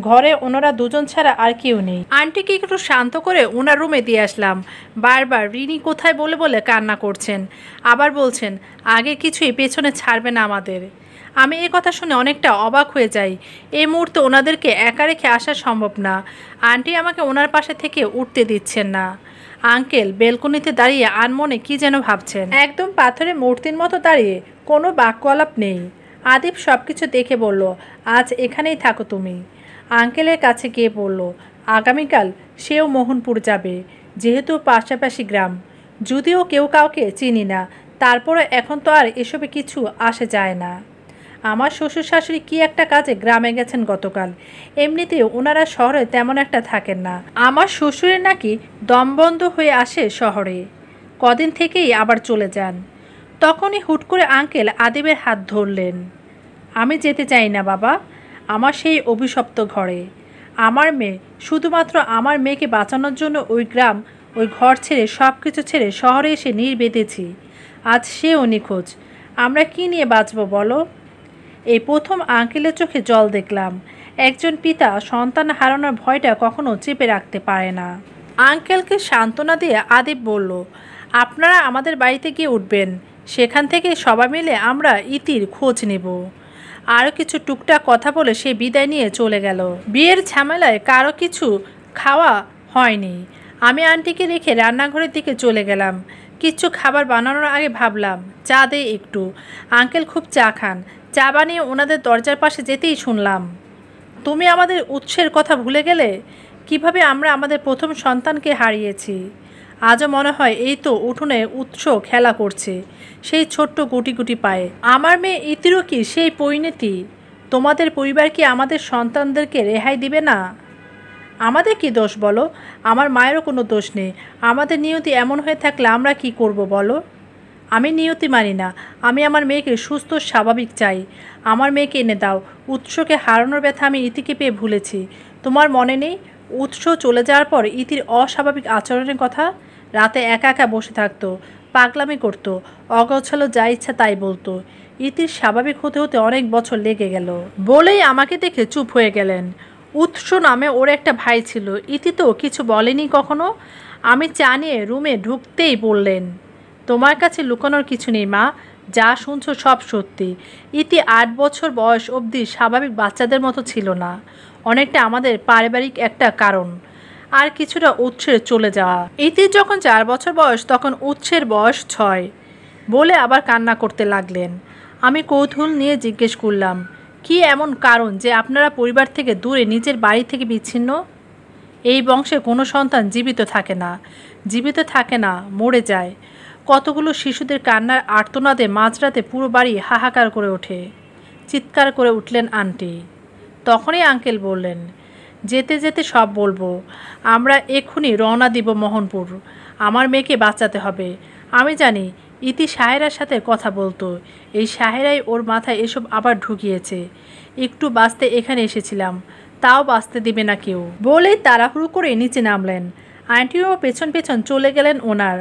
Speaker 1: ঘরে ওনারা দুজন ছাড়া আর কেউ নেই। আন্টিকে একটু শান্ত করে ওনার রুমে দিয়ে আসলাম। বারবার রিনি কোথায় বলে বলে কান্না করছেন, আবার বলছেন আগে কিছুই পেছনে ছাড়বে না আমাদের। আমি এই কথা শুনে অনেকটা অবাক হয়ে যাই। এই মুহূর্তে ওনাদেরকে একা রেখে আসা সম্ভব না। আন্টি আমাকে ওনার পাশে থেকে উঠতে দিচ্ছেন না। আঙ্কেল বেলকনিতে দাঁড়িয়ে আনমনে কি যেন ভাবছেন, একদম পাথরের মূর্তির মতো দাঁড়িয়ে, কোনো বাক্য আলাপ নেই। আদিব সব কিছু দেখে বলল, আজ এখানেই থাকো তুমি। আঙ্কেলের কাছে গিয়ে বলল, আগামীকাল সেও মোহনপুর যাবে, যেহেতু পাশাপাশি গ্রাম। যদিও কেউ কাউকে চিনি না, তারপরে এখন তো আর এসবে কিছু আসে যায় না। আমার শ্বশুর শাশুড়ি কি একটা কাজে গ্রামে গেছেন গতকাল, এমনিতেও ওনারা শহরে তেমন একটা থাকেন না। আমার শ্বশুরের নাকি দমবন্ধ হয়ে আসে শহরে, কদিন থেকেই আবার চলে যান। তখনই হুট করে আঙ্কেল আদিবের হাত ধরলেন। আমি যেতে চাই না বাবা, আমার সেই অভিশপ্ত ঘরে। আমার মেয়ে, শুধুমাত্র আমার মেয়েকে বাঁচানোর জন্য ওই গ্রাম, ওই ঘর ছেড়ে সব কিছু ছেড়ে শহরে এসে বেঁধেছি। আজ সেও নিখোঁজ। আমরা কি নিয়ে বাঁচব বলো? এই প্রথম আঙ্কেলের চোখে জল দেখলাম। একজন পিতা সন্তান হারানোর ভয়টা কখনো চেপে রাখতে পারে না। আঙ্কেলকে সান্ত্বনা দিয়ে আদিব বলল, আপনারা আমাদের বাড়িতে গিয়ে উঠবেন, সেখান থেকে সবাই মিলে আমরা ইতির খোঁজ নেব। আরও কিছু টুকটাক কথা বলে সে বিদায় নিয়ে চলে গেল। বিয়ের ঝামেলায় কারো কিছু খাওয়া হয়নি। আমি আন্টিকে রেখে রান্নাঘরের দিকে চলে গেলাম। কিচ্ছু খাবার বানানোর আগে ভাবলাম চা দে একটু। আঙ্কেল খুব চা খান। চা বানিয়ে ওনাদের দরজার পাশে যেতেই শুনলাম, তুমি আমাদের উৎসের কথা ভুলে গেলে? কিভাবে আমরা আমাদের প্রথম সন্তানকে হারিয়েছি। আজও মনে হয় এই তো উঠোনে উৎস খেলা করছে, সেই ছোট্ট গুটি গুটি পায়ে। আমার মেয়ে ইতিরও কি সেই পরিণতি? তোমাদের পরিবার কি আমাদের সন্তানদেরকে রেহাই দিবে না? আমাদের কি দোষ বলো? আমার মায়েরও কোনো দোষ নেই। আমাদের নিয়তি এমন হয়ে থাকলে আমরা কি করব বলো? আমি নিয়তি মানি না। আমি আমার মেয়েকে সুস্থ স্বাভাবিক চাই। আমার মেয়েকে এনে দাও। উৎসকে হারানোর ব্যথা আমি ইতিকে পেয়ে ভুলেছি। তোমার মনে নেই উৎস চলে যাওয়ার পর ইতির অস্বাভাবিক আচরণের কথা? রাতে একা একা বসে থাকতো, পাগলামি করতো, অগোছালো যা ইচ্ছা তাই বলতো। ইতির স্বাভাবিক হতে হতে অনেক বছর লেগে গেল বলেই আমাকে দেখে চুপ হয়ে গেলেন। উৎস নামে ওর একটা ভাই ছিল, ইতি তো কিছু বলেনি কখনো। আমি চা নিয়ে রুমে ঢুকতেই বললেন, তোমার কাছে লুকানোর কিছু নেই মা, যা শুনছো সব সত্যি। ইতি 8 বছর বয়স অবধি স্বাভাবিক বাচ্চাদের মতো ছিল না। অনেকটা আমাদের পারিবারিক একটা কারণ, আর কিছুটা উৎসের চলে যাওয়া। ইতির যখন 4 বছর বয়স তখন উৎসের বয়স 6 বলে আবার কান্না করতে লাগলেন। আমি কৌতূহল নিয়ে জিজ্ঞেস করলাম, কি এমন কারণ যে আপনারা পরিবার থেকে দূরে, নিজের বাড়ি থেকে বিচ্ছিন্ন? এই বংশে কোনো সন্তান জীবিত থাকে না, জীবিত থাকে না, মরে যায়। কতগুলো শিশুদের কান্নার আর্তনাদে মাঝরাতে পুরো বাড়ি হাহাকার করে ওঠে। চিৎকার করে উঠলেন আন্টি। তখনই আঙ্কেল বললেন, যেতে যেতে সব বলবো। আমরা এক্ষুনি রওনা দিব মোহনপুর। আমার মেয়েকে বাঁচাতে হবে। আমি জানি ইতি সাহেরার সাথে কথা বলতো। এই সাহেরাই ওর মাথায় এসব আবার ঢুকিয়েছে। একটু বাঁচতে এখানে এসেছিলাম, তাও বাঁচতে দিবে না কেউ। বলেই তাড়াহুড়ো করে নিচে নামলেন। আন্টিও পেছন পেছন চলে গেলেন ওনার।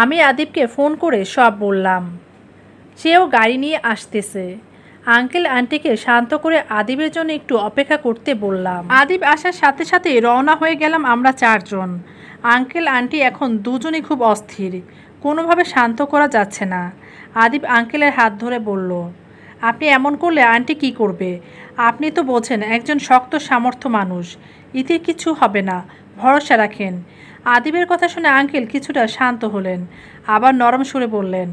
Speaker 1: আমি আদিবকে ফোন করে সব বললাম। সেও গাড়ি নিয়ে আসতেছে। আঙ্কেল আন্টিকে শান্ত করে আদিবের জন্য একটু অপেক্ষা করতে বললাম। আদিব আসার সাথে সাথে রওনা হয়ে গেলাম আমরা 4 জন। আঙ্কেল আন্টি এখন দুজনই খুব অস্থির, কোনোভাবে শান্ত করা যাচ্ছে না। আদিব আঙ্কেলের হাত ধরে বলল, আপনি এমন করলে আন্টি কি করবে? আপনি তো বোঝেন একজন শক্ত সামর্থ্য মানুষ। ইতির কিছু হবে না, ভরসা রাখেন। আদিবের কথা শুনে আঙ্কেল কিছুটা শান্ত হলেন, আবার নরম সুরে বললেন,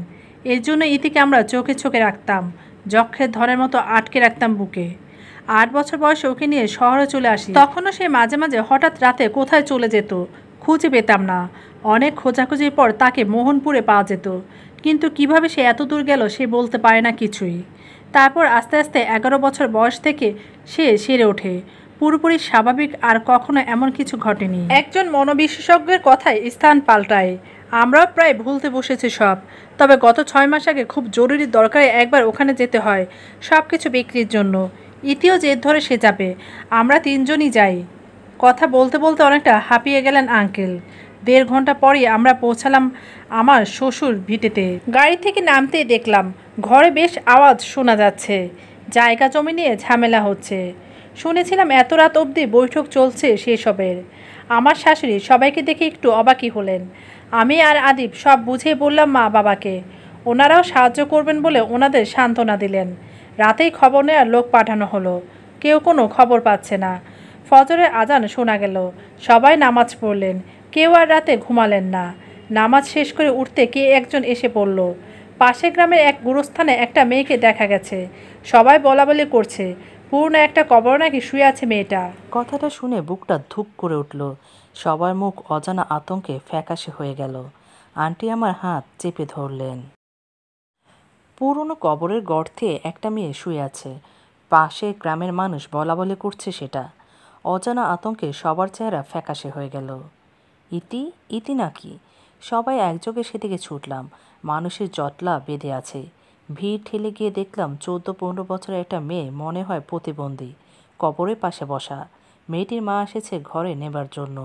Speaker 1: এর জন্য ইতিকে আমরা চোখে চোখে রাখতাম, যক্ষের ধরের মতো আটকে রাখতাম বুকে। 8 বছর বয়সে ওকে নিয়ে শহরে চলে আসি। তখনও সে মাঝে মাঝে হঠাৎ রাতে কোথায় চলে যেত, খুঁজে পেতাম না। অনেক খোঁজাখুঁজির পর তাকে মোহনপুরে পাওয়া যেত, কিন্তু কিভাবে সে এত দূর গেল সে বলতে পারে না কিছুই। তারপর আস্তে আস্তে 11 বছর বয়স থেকে সে সেরে ওঠে, পুরোপুরি স্বাভাবিক। আর কখনো এমন কিছু ঘটেনি। একজন মনোবিশেষজ্ঞের কথায় স্থান পাল্টায়। আমরাও প্রায় ভুলতে বসেছি সব। তবে গত 6 মাস আগে খুব জরুরি দরকারে একবার ওখানে যেতে হয়, সব কিছু বিক্রির জন্য। ইতিও জেদ ধরে সে যাবে। আমরা 3 জনই যাই। কথা বলতে বলতে অনেকটা হাঁপিয়ে গেলেন আঙ্কেল। 1.5 ঘন্টা পরই আমরা পৌঁছালাম আমার শ্বশুর ভিটেতে। গাড়ি থেকে নামতেই দেখলাম ঘরে বেশ আওয়াজ শোনা যাচ্ছে। জায়গা জমি নিয়ে ঝামেলা হচ্ছে। শুনেছিলাম এত রাত অবধি বৈঠক চলছে সেসবের। আমার শাশুড়ি সবাইকে দেখে একটু অবাকই হলেন। আমি আর আদিব সব বুঝিয়ে বললাম মা বাবাকে। ওনারাও সাহায্য করবেন বলে ওনাদের সান্ত্বনা দিলেন। রাতেই খবর নেওয়ার লোক পাঠানো হলো। কেউ কোনো খবর পাচ্ছে না। ফজরের আজান শোনা গেল, সবাই নামাজ পড়লেন। কেউ আর রাতে ঘুমালেন না। নামাজ শেষ করে উঠতে কে একজন এসে পড়ল। পাশের গ্রামের এক গুরুস্থানে একটা মেয়েকে দেখা গেছে। সবাই বলাবলি করছে পুরনো একটা কবর নাকি শুয়ে আছে মেয়েটা।
Speaker 2: কথাটা শুনে বুকটা ধুক করে উঠল। সবার মুখ অজানা আতঙ্কে ফ্যাকাশে হয়ে গেল। আন্টি আমার হাত চেপে ধরলেন। পুরনো কবরের গর্তে একটা মেয়ে শুয়ে আছে। পাশে গ্রামের মানুষ বলাবলি করছে সেটা। অজানা আতঙ্কে সবার চেহারা ফ্যাকাশে হয়ে গেল। ইতি ইতি নাকি? সবাই একযোগে সেদিকে ছুটলাম। মানুষের জটলা বেঁধে আছে। ভিড় ঠেলে গিয়ে দেখলাম 14-15 বছরের একটা মেয়ে, মনে হয় প্রতিবন্ধী, কবরের পাশে বসা। মেয়েটির মা এসেছে ঘরে নেবার জন্য।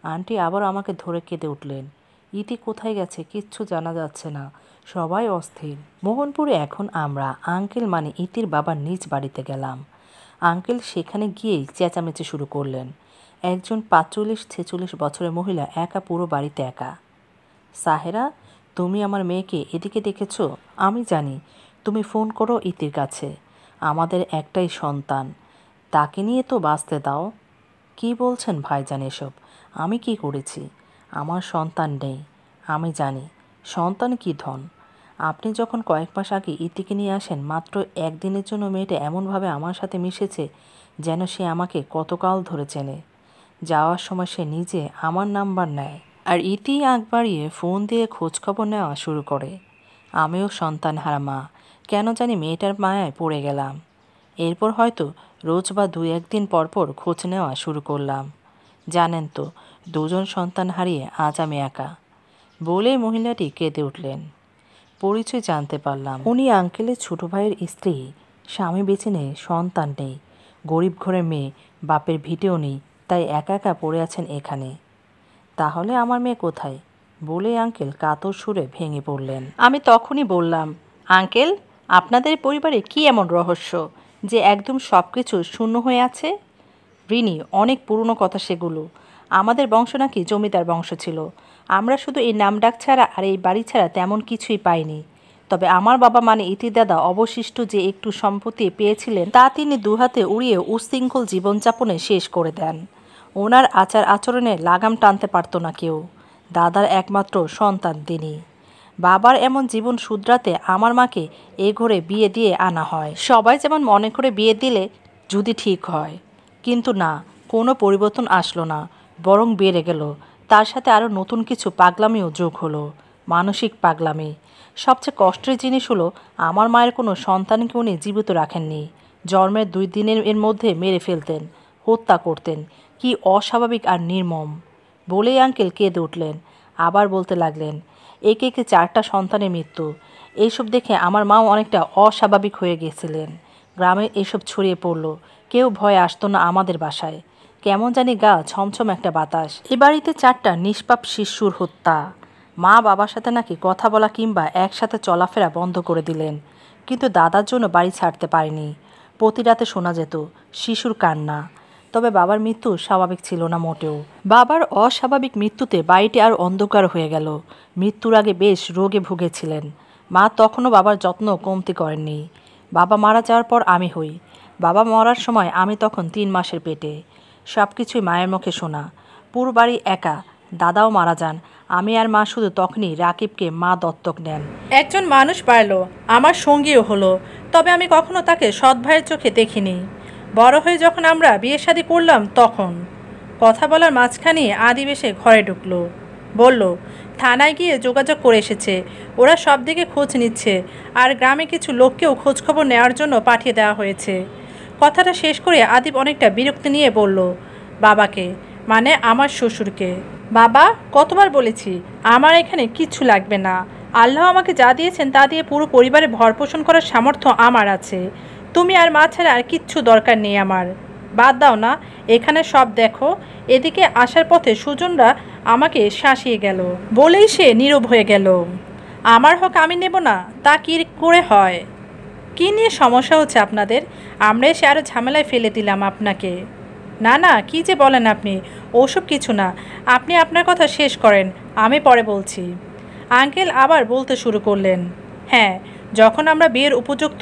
Speaker 2: আন্টি আবার আমাকে ধরে কেঁদে উঠলেন। ইতি কোথায় গেছে কিচ্ছু জানা যাচ্ছে না। সবাই অস্থির। মোহনপুরে এখন আমরা আঙ্কেল মানে ইতির বাবার নিজ বাড়িতে গেলাম। আঙ্কেল সেখানে গিয়েই চেঁচামেচি শুরু করলেন। একজন 45-46 বছরের মহিলা একা পুরো বাড়িতে একা। সাহেরা, তুমি আমার মেয়েকে এদিকে দেখেছো? আমি জানি। তুমি ফোন করো ইতির কাছে। আমাদের একটাই সন্তান, তাকে নিয়ে তো বাঁচতে দাও। কি বলছেন ভাইজান এসব? আমি কি করেছি? আমার সন্তান নেই। আমি জানি সন্তান কি ধন। আপনি যখন কয়েক মাস আগে ইতিকে নিয়ে আসেন, মাত্র 1 দিনের জন্য মেয়েটা এমনভাবে আমার সাথে মিশেছে যেন সে আমাকে কতকাল ধরে চেনে। যাওয়ার সময় সে নিজে আমার নাম্বার নেয়, আর ইতি আগ বাড়িয়ে ফোন দিয়ে খোঁজখবর নেওয়া শুরু করে। আমিও সন্তানহারা মা, কেন জানি মেয়েটার মায়ায় পড়ে গেলাম। এরপর হয়তো রোজ বা 2-1 দিন পরপর খোঁজ নেওয়া শুরু করলাম। জানেন তো, 2 জন সন্তান হারিয়ে আজ আমি একা। বলেই মহিলাটি কেঁদে উঠলেন। পরিচয় জানতে পারলাম উনি আঙ্কেলের ছোট ভাইয়ের স্ত্রী। স্বামী বেঁচে নেই, সন্তান নেই, গরিব ঘরের মেয়ে, বাপের ভিটেও নেই, তাই একা একা পড়ে আছেন এখানে। তাহলে আমার মেয়ে কোথায়? বলে আঙ্কেল কাতর সুরে ভেঙে পড়লেন। আমি তখনই বললাম, আঙ্কেল, আপনাদের পরিবারে কি এমন রহস্য যে একদম সব কিছু শূন্য হয়ে আছে? রিনি, অনেক পুরনো কথা সেগুলো। আমাদের বংশ নাকি জমিদার বংশ ছিল। আমরা শুধু এই নামডাক ছাড়া আর এই বাড়ি ছাড়া তেমন কিছুই পাইনি। তবে আমার বাবা মানে ইতি দাদা অবশিষ্ট যে একটু সম্পত্তি পেয়েছিলেন তা তিনি দুহাতে উড়িয়ে উচ্ছৃঙ্খল জীবনযাপনে শেষ করে দেন। ওনার আচার আচরণে লাগাম টানতে পারত না কেউ। দাদার একমাত্র সন্তান তিনি। বাবার এমন জীবন শুধরাতে আমার মাকে এ ঘরে বিয়ে দিয়ে আনা হয়। সবাই যেমন মনে করে বিয়ে দিলে যদি ঠিক হয়। কিন্তু না, কোনো পরিবর্তন আসলো না, বরং বেড়ে গেল। তার সাথে আরও নতুন কিছু পাগলামিও যোগ হলো, মানসিক পাগলামি। সবচেয়ে কষ্টের জিনিস হলো আমার মায়ের কোনো সন্তানকে উনি জীবিত রাখেননি, জন্মের 2 দিনের এর মধ্যে মেরে ফেলতেন, হত্যা করতেন। কি অস্বাভাবিক আর নির্মম! বলেই আঙ্কেল কেঁদে উঠলেন। আবার বলতে লাগলেন, একে একে 4টা সন্তানের মৃত্যু। এইসব দেখে আমার মাও অনেকটা অস্বাভাবিক হয়ে গেছিলেন। গ্রামে এসব ছড়িয়ে পড়ল, কেউ ভয়ে আসতো না আমাদের বাসায়। কেমন জানি গা ছমছম একটা বাতাস। এ বাড়িতে 4টা নিষ্পাপ শিশুর হত্যা। মা বাবার সাথে নাকি কথা বলা কিংবা একসাথে চলাফেরা বন্ধ করে দিলেন, কিন্তু দাদার জন্য বাড়ি ছাড়তে পারেনি। প্রতি রাতে শোনা যেত শিশুর কান্না। তবে বাবার মৃত্যু স্বাভাবিক ছিল না মোটেও। বাবার অস্বাভাবিক মৃত্যুতে বাড়িটি আর অন্ধকার হয়ে গেল। মৃত্যুর আগে বেশ রোগে ভুগেছিলেন। মা তখনও বাবার যত্ন কমতি করেননি। বাবা মারা যাওয়ার পর আমি হই। বাবা মরার সময় আমি তখন 3 মাসের পেটে। সব কিছুই মায়ের মুখে শোনা। পুরো বাড়ি একা। দাদাও মারা যান। আমি আর মা শুধু তখনই রাকিবকে মা দত্তক নেন।
Speaker 1: একজন মানুষ বাড়ল, আমার সঙ্গীও হলো, তবে আমি কখনো তাকে সৎ ভাইয়ের চোখে দেখিনি। বড় হয়ে যখন আমরা বিয়ে শাদী করলাম তখন কথা বলার মাঝখানে আদিব এসে ঘরে ঢুকলো। বলল, থানায় গিয়ে যোগাযোগ করে এসেছে, ওরা সব দিকে খোঁজ নিচ্ছে, আর গ্রামে কিছু লোককেও খোঁজখবর নেওয়ার জন্য পাঠিয়ে দেওয়া হয়েছে। কথাটা শেষ করে আদিব অনেকটা বিরক্তি নিয়ে বলল, বাবাকে, মানে আমার শ্বশুরকে। বাবা, কতবার বলেছি আমার এখানে কিচ্ছু লাগবে না। আল্লাহ আমাকে যা দিয়েছেন তা দিয়ে পুরো পরিবারে ভরণপোষণ করার সামর্থ্য আমার আছে। তুমি আর মা ছাড়া আর কিচ্ছু দরকার নেই আমার। বাদ দাও না, এখানে সব দেখো। এদিকে আসার পথে সুজনরা আমাকে শাসিয়ে গেল। বলেই সে নীরব হয়ে গেল। আমার হক আমি নেব না, তা কী করে হয়? কী নিয়ে সমস্যা হচ্ছে আপনাদের? আমরা এসে আরও ঝামেলায় ফেলে দিলাম আপনাকে। না না, কী যে বলেন আপনি, ওসব কিছু না। আপনি আপনার কথা শেষ করেন, আমি পরে বলছি। আঙ্কেল আবার বলতে শুরু করলেন, হ্যাঁ, যখন আমরা বিয়ের উপযুক্ত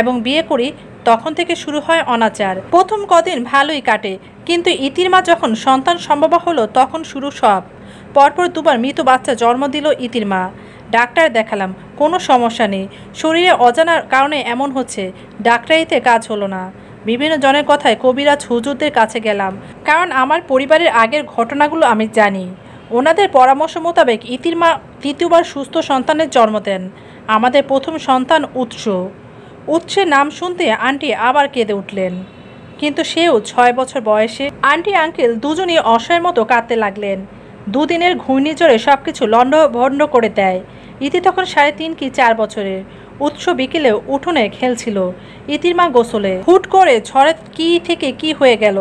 Speaker 1: এবং বিয়ে করি তখন থেকে শুরু হয় অনাচার। প্রথম কদিন ভালোই কাটে, কিন্তু ইতির মা যখন সন্তান সম্ভবা হলো তখন শুরু সব। পরপর 2বার মৃত বাচ্চা জন্ম দিল ইতির মা। ডাক্তার দেখালাম, কোনো সমস্যা নেই, শরীরে অজানার কারণে এমন হচ্ছে। ডাক্তারিতে কাজ হলো না। বিভিন্ন জনের কথায় কবিরাজ হুজুরদের কাছে গেলাম, কারণ আমার পরিবারের আগের ঘটনাগুলো আমি জানি। ওনাদের পরামর্শ মোতাবেক ইতির মা 3য়বার সুস্থ সন্তানের জন্ম দেন। আমাদের প্রথম সন্তান উৎসের নাম শুনতে আন্টি আবার কেঁদে উঠলেন, কিন্তু সেও 6 বছর বয়সে। আন্টি আঙ্কেল দুজনই অসহায়ের মতো কাঁদতে লাগলেন। 2 দিনের ঘূর্ণিঝড়ে সব কিছু লণ্ডভণ্ড করে দেয়। ইতি তখন 3.5 কি 4 বছরের। উৎস বিকেলে উঠোনে খেলছিল, ইতির মা গোসলে। হুট করে ঝড়ে কি থেকে কি হয়ে গেল।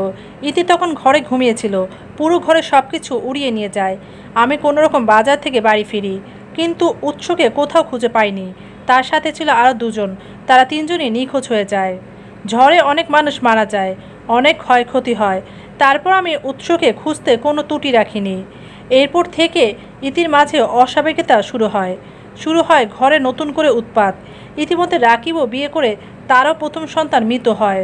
Speaker 1: ইতি তখন ঘরে ঘুমিয়েছিল। পুরো ঘরে সব কিছু উড়িয়ে নিয়ে যায়। আমি কোনোরকম বাজার থেকে বাড়ি ফিরি, কিন্তু উৎসকে কোথাও খুঁজে পাইনি। তার সাথে ছিল আরও 2 জন, তারা 3 জনই নিখোঁজ হয়ে যায়। ঝড়ে অনেক মানুষ মারা যায়, অনেক ক্ষয়ক্ষতি হয়। তারপর আমি উৎসকে খুঁজতে কোনো ত্রুটি রাখিনি। এরপর থেকে ইতির মাঝে অস্বাভাবিকতা শুরু হয় ঘরে নতুন করে উৎপাত। ইতিমধ্যে রাকিবও বিয়ে করে, তারও প্রথম সন্তান মৃত হয়।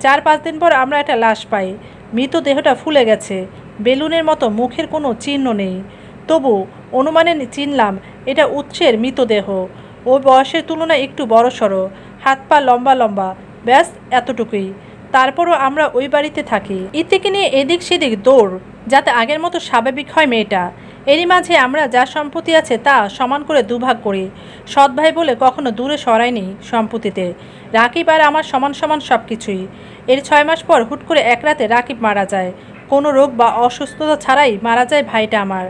Speaker 1: 4-5 দিন পর আমরা একটা লাশ পাই। মৃতদেহটা ফুলে গেছে, বেলুনের মতো, মুখের কোনো চিহ্ন নেই। তবু অনুমানে চিনলাম এটা উৎসের মৃতদেহ। ও বয়সের তুলনায় একটু বড়সড়, হাত পা লম্বা লম্বা, ব্যাস এতটুকুই। তারপরও আমরা ওই বাড়িতে থাকি। ইতিকে নিয়ে এদিক সেদিক দৌড়, যাতে আগের মতো স্বাভাবিক হয় মেয়েটা। এরই মাঝে আমরা যা সম্পত্তি আছে তা সমান করে 2 ভাগ করি। সৎ ভাই বলে কখনো দূরে সরাইনি সম্পত্তিতে। রাকিব আর আমার সমান সমান সব কিছুই। এর 6 মাস পর হুট করে এক রাতে রাকিব মারা যায়। কোনো রোগ বা অসুস্থতা ছাড়াই মারা যায় ভাইটা আমার।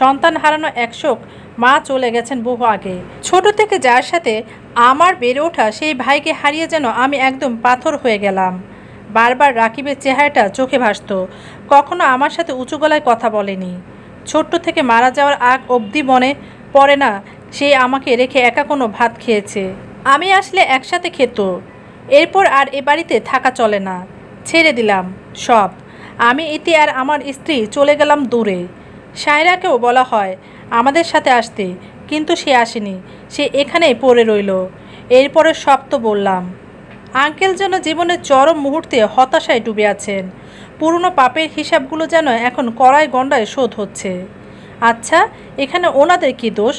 Speaker 1: সন্তান হারানো এক শোক। মা চলে গেছেন বহু আগে। ছোট থেকে যার সাথে আমার বেড়ে ওঠা সেই ভাইকে হারিয়ে যেন আমি একদম পাথর হয়ে গেলাম। বারবার রাকিবের চেহারাটা চোখে ভাসত। কখনো আমার সাথে উঁচু গলায় কথা বলেনি। ছোট্ট থেকে মারা যাওয়ার আগ অবধি মনে পড়ে না সে আমাকে রেখে একা কোনো ভাত খেয়েছে। আমি আসলে একসাথে খেত। এরপর আর এ বাড়িতে থাকা চলে না, ছেড়ে দিলাম সব। আমি ইতি আর আমার স্ত্রী চলে গেলাম দূরে। সায়রাকেও বলা হয় আমাদের সাথে আসতে, কিন্তু সে আসেনি, সে এখানেই পড়ে রইল। এরপরে সব তো বললাম। আঙ্কেল যেন জীবনের চরম মুহূর্তে হতাশায় ডুবে আছেন। পুরনো পাপের হিসাবগুলো যেন এখন কড়াই গণ্ডায় শোধ হচ্ছে। আচ্ছা, এখানে ওনাদের কি দোষ?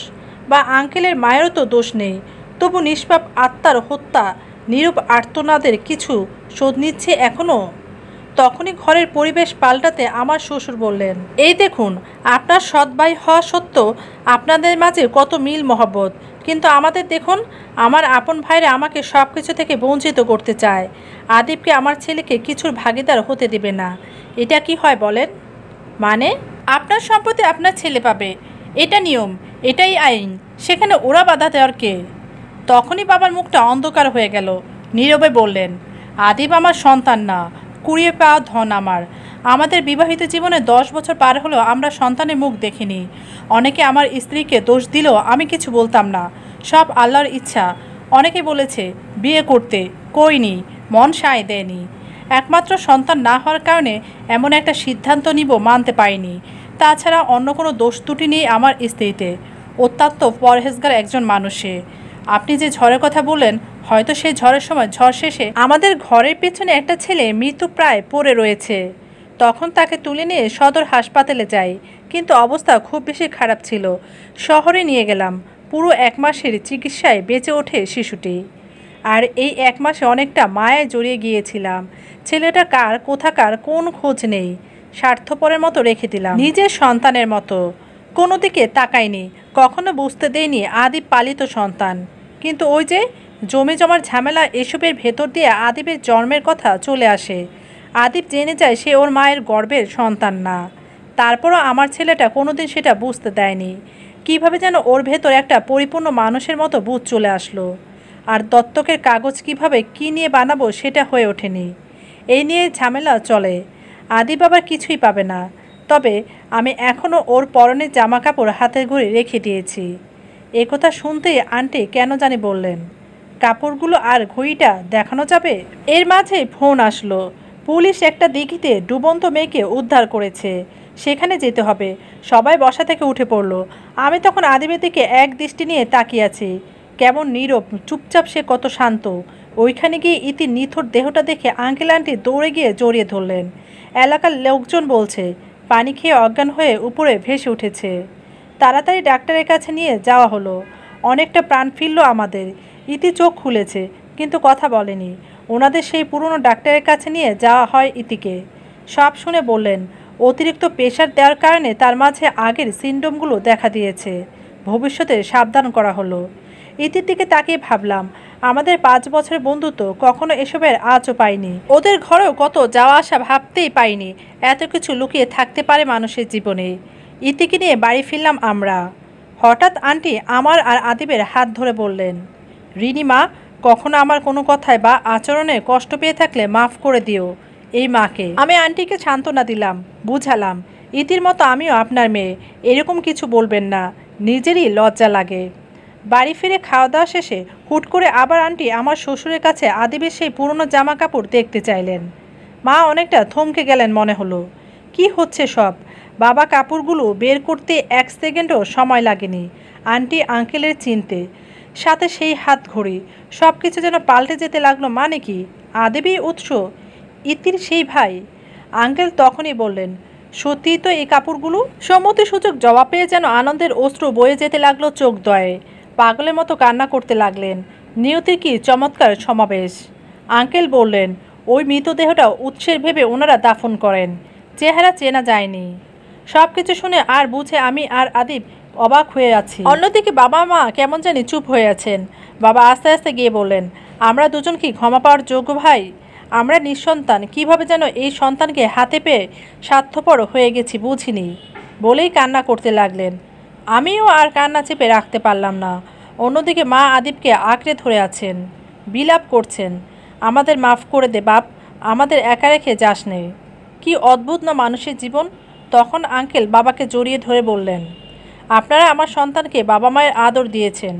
Speaker 1: বা আঙ্কেলের মায়েরও তো দোষ নেই, তবু নিষ্পাপ আত্মার হত্যা, নীরব আর্তনাদের কিছু শোধ নিচ্ছে এখনও। তখনই ঘরের পরিবেশ পাল্টাতে আমার শ্বশুর বললেন, এই দেখুন, আপনার সৎ ভাই হওয়া সত্ত্বেও আপনাদের মাঝে কত মিল মহব্বত, কিন্তু আমাদের দেখুন, আমার আপন ভাইরা আমাকে সব কিছু থেকে বঞ্চিত করতে চায়। আদিবকে আমার ছেলেকে কিছুর ভাগিদার হতে দেবে না। এটা কি হয় বলেন? মানে আপনার সম্পত্তি আপনার ছেলে পাবে, এটা নিয়ম, এটাই আইন। সেখানে ওরা বাধা দেওয়ার কে? তখনই বাবার মুখটা অন্ধকার হয়ে গেল। নীরবে বললেন, আদিব আমার সন্তান না, কুড়িয়ে পাওয়া ধন আমার। আমাদের বিবাহিত জীবনে 10 বছর পার হলেও আমরা সন্তানের মুখ দেখিনি। অনেকে আমার স্ত্রীকে দোষ দিলেও আমি কিছু বলতাম না। সব আল্লাহর ইচ্ছা। অনেকে বলেছে বিয়ে করতে, কইনি, মন সায় দেয়নি। একমাত্র সন্তান না হওয়ার কারণে এমন একটা সিদ্ধান্ত নিব মানতে পারিনি। তাছাড়া অন্য কোনো দোষ ত্রুটি নেই আমার স্ত্রীতে। অত্যন্ত পরহেজগার একজন মানুষে। আপনি যে ঝড়ের কথা বললেন, হয়তো সেই ঝড়ের সময় ঝড় শেষে আমাদের ঘরের পেছনে একটা ছেলে মৃত্যুপ্রায় পড়ে রয়েছে। তখন তাকে তুলে নিয়ে সদর হাসপাতালে যাই, কিন্তু অবস্থা খুব বেশি খারাপ ছিল। শহরে নিয়ে গেলাম। পুরো 1 মাসের চিকিৎসায় বেঁচে ওঠে শিশুটি। আর এই 1 মাসে অনেকটা মায়ায় জড়িয়ে গিয়েছিলাম। ছেলেটা কার, কোথাকার, কোন খোঁজ নেই। স্বার্থপরের মতো রেখে দিলাম, নিজের সন্তানের মতো। কোনো দিকে তাকাইনি, কখনো বুঝতে দেয়নি আদিব পালিত সন্তান। কিন্তু ওই যে জমি জমার ঝামেলা, এসবের ভেতর দিয়ে আদিবের জন্মের কথা চলে আসে। আদিব জেনে যায় সে ওর মায়ের গর্ভের সন্তান না। তারপরও আমার ছেলেটা কোনোদিন সেটা বুঝতে দেয়নি। কিভাবে যেন ওর ভেতর একটা পরিপূর্ণ মানুষের মতো বুঝ চলে আসলো। আর দত্তকের কাগজ কিভাবে কি নিয়ে বানাবো সেটা হয়ে ওঠেনি। এই নিয়ে ঝামেলা চলে। আদিব আবার কিছুই পাবে না। তবে আমি এখনও ওর পরনের জামা কাপড় হাতের ঘড়ি রেখে দিয়েছি। একথা শুনতেই আন্টি কেন জানি বললেন, কাপড়গুলো আর ঘড়িটা দেখানো যাবে? এর মাঝে ফোন আসলো। পুলিশ একটা দিঘিতে ডুবন্ত মেয়েকে উদ্ধার করেছে, সেখানে যেতে হবে। সবাই বসা থেকে উঠে পড়ল। আমি তখন আদিবের দিকে এক দৃষ্টি নিয়ে তাকিয়ে আছি। কেমন নীরব, চুপচাপ, সে কত শান্ত। ওইখানে গিয়ে ইতির নিথর দেহটা দেখে আঙ্কেল আন্টি দৌড়ে গিয়ে জড়িয়ে ধরলেন। এলাকার লোকজন বলছে পানি খেয়ে অজ্ঞান হয়ে উপরে ভেসে উঠেছে। তাড়াতাড়ি ডাক্তারের কাছে নিয়ে যাওয়া হলো। অনেকটা প্রাণ ফিরল আমাদের। ইতি চোখ খুলেছে, কিন্তু কথা বলেনি। ওনাদের সেই পুরনো ডাক্তারের কাছে নিয়ে যাওয়া হয় ইতিকে। সব শুনে বললেন অতিরিক্ত প্রেশার দেওয়ার কারণে তার মাঝে আগের সিনড্রোমগুলো দেখা দিয়েছে। ভবিষ্যতে সাবধান করা হলো। ইতির দিকে তাকিয়ে ভাবলাম, আমাদের 5 বছরের বন্ধুত্ব, কখনো এসবের আঁচও পাইনি। ওদের ঘরেও কত যাওয়া আসা, ভাবতেই পাইনি এত কিছু লুকিয়ে থাকতে পারে মানুষের জীবনে। ইতিকে নিয়ে বাড়ি ফিরলাম আমরা। হঠাৎ আন্টি আমার আর আদিবের হাত ধরে বললেন, রিনি মা, কখনো আমার কোনো কথায় বা আচরণে কষ্ট পেয়ে থাকলে মাফ করে দিও এই মাকে। আমি আন্টিকে সান্ত্বনা দিলাম, বুঝালাম ইতির মতো আমিও আপনার মেয়ে, এরকম কিছু বলবেন না, নিজেরই লজ্জা লাগে। বাড়ি ফিরে খাওয়া দাওয়া শেষে হুট করে আবার আন্টি আমার শ্বশুরের কাছে আদিবের সেই পুরনো জামা কাপড় দেখতে চাইলেন। মা অনেকটা থমকে গেলেন মনে হলো। কি হচ্ছে সব? বাবা কাপড়গুলো বের করতে 1 সেকেন্ডও সময় লাগেনি আন্টি আঙ্কেলের চিনতে। সাথে সেই হাত ঘড়ি, সব কিছু যেন পাল্টে যেতে লাগলো। মানে কি আদিবই উৎস? ইতির সেই ভাই? আঙ্কেল তখনই বললেন, সত্যিই তো এই কাপড়গুলো? সম্মতি সূচক জবাব পেয়ে যেন আনন্দের অশ্রু বয়ে যেতে লাগলো চোখ দয়ে। পাগলের মতো কান্না করতে লাগলেন। নিয়তির কি চমৎকার সমাবেশ। আঙ্কেল বললেন, ওই মৃতদেহটা উৎসের ভেবে ওনারা দাফন করেন, চেহারা চেনা যায়নি। সব কিছু শুনে আর বুঝে আমি আর আদিব অবাক হয়ে আছি। অন্যদিকে বাবা মা কেমন জানি চুপ হয়ে আছেন। বাবা আস্তে আস্তে গিয়ে বললেন, আমরা দুজন কি ক্ষমা পাওয়ার যোগ্য ভাই? আমরা নিঃসন্তান, কিভাবে যেন এই সন্তানকে হাতে পেয়ে স্বার্থপর হয়ে গেছি বুঝিনি, বলেই কান্না করতে লাগলেন। আমিও আর কান্না চেপে রাখতে পারলাম না। অন্যদিকে মা আদিবকে আঁকড়ে ধরে আছেন, বিলাপ করছেন, আমাদের মাফ করে দে বাপ, আমাদের একা রেখে যাস নে। কি অদ্ভুত না মানুষের জীবন। তখন আঙ্কেল বাবাকে জড়িয়ে ধরে বললেন, আপনারা আমার সন্তানকে বাবা মায়ের আদর দিয়েছেন,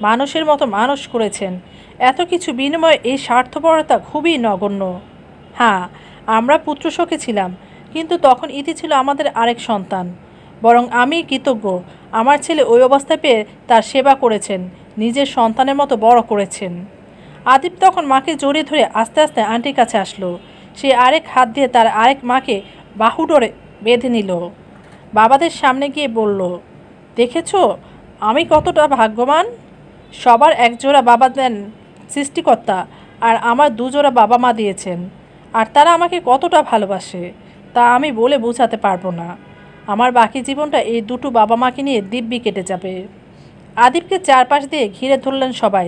Speaker 1: মানুষের মতো মানুষ করেছেন, এত কিছু বিনিময়ে এই স্বার্থপরতা খুবই নগণ্য। হ্যাঁ, আমরা পুত্রশোকে ছিলাম, কিন্তু তখন ইতি ছিল আমাদের আরেক সন্তান। বরং আমি কৃতজ্ঞ, আমার ছেলে ওই অবস্থায় পেয়ে তার সেবা করেছেন, নিজের সন্তানের মতো বড় করেছেন। আদিব তখন মাকে জড়িয়ে ধরে আস্তে আস্তে আন্টির কাছে আসলো। সে আরেক হাত দিয়ে তার আরেক মাকে বাহু ডোরে বেঁধে নিল। বাবাদের সামনে গিয়ে বলল, দেখেছো আমি কতটা ভাগ্যবান? সবার একজোড়া বাবা দেন সৃষ্টিকর্তা, আর আমার 2 জোড়া বাবা মা দিয়েছেন। আর তারা আমাকে কতটা ভালোবাসে তা আমি বলে বোঝাতে পারবো না। আমার বাকি জীবনটা এই দুটো বাবা মাকে নিয়ে দিব্যি কেটে যাবে। আদিবকে চারপাশ দিয়ে ঘিরে ধরলেন সবাই।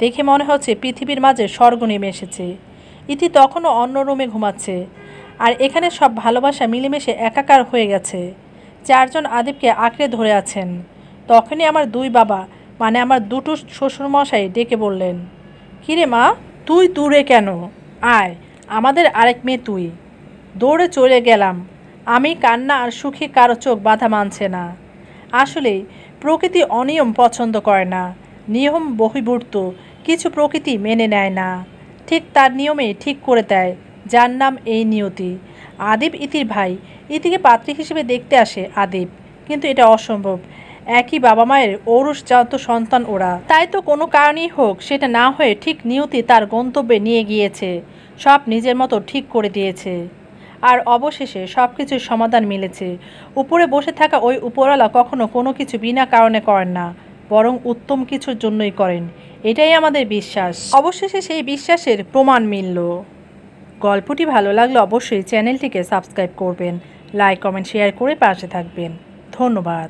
Speaker 1: দেখে মনে হচ্ছে পৃথিবীর মাঝে স্বর্গ নেমে এসেছে। ইতি তখনও অন্য রুমে ঘুমাচ্ছে, আর এখানে সব ভালোবাসা মিলেমিশে একাকার হয়ে গেছে। চারজন আদিবকে আঁকড়ে ধরে আছেন। তখনই আমার দুই বাবা, মানে আমার দুটো শ্বশুরমশাই ডেকে বললেন, কিরে মা, তুই দূরে কেন? আয়, আমাদের আরেক মেয়ে তুই। দৌড়ে চলে গেলাম। আমি কান্না আর সুখে কারো চোখ বাধা মানছে না। আসলে প্রকৃতি অনিয়ম পছন্দ করে না, নিয়ম বহির্ভূত কিছু প্রকৃতি মেনে নেয় না, ঠিক তার নিয়মে ঠিক করে দেয়, যার নাম এই নিয়তি। আদিব ইতির ভাই, ইতিকে পাত্রী হিসেবে দেখতে আসে আদিব, কিন্তু এটা অসম্ভব। একই বাবা মায়ের ঔরসজাত সন্তান ওরা, তাই তো কোনো কারণেই হোক সেটা না হয়ে ঠিক নিয়তি তার গন্তব্যে নিয়ে গিয়েছে, সব নিজের মতো ঠিক করে দিয়েছে। আর অবশেষে সব কিছুর সমাধান মিলেছে। উপরে বসে থাকা ওই উপরওয়ালা কখনো কোনো কিছু বিনা কারণে করেন না, বরং উত্তম কিছুর জন্যই করেন, এটাই আমাদের বিশ্বাস। অবশেষে সেই বিশ্বাসের প্রমাণ মিলল। গল্পটি ভালো লাগলে অবশ্যই চ্যানেলটিকে সাবস্ক্রাইব করবেন, লাইক কমেন্ট শেয়ার করে পাশে থাকবেন। ধন্যবাদ।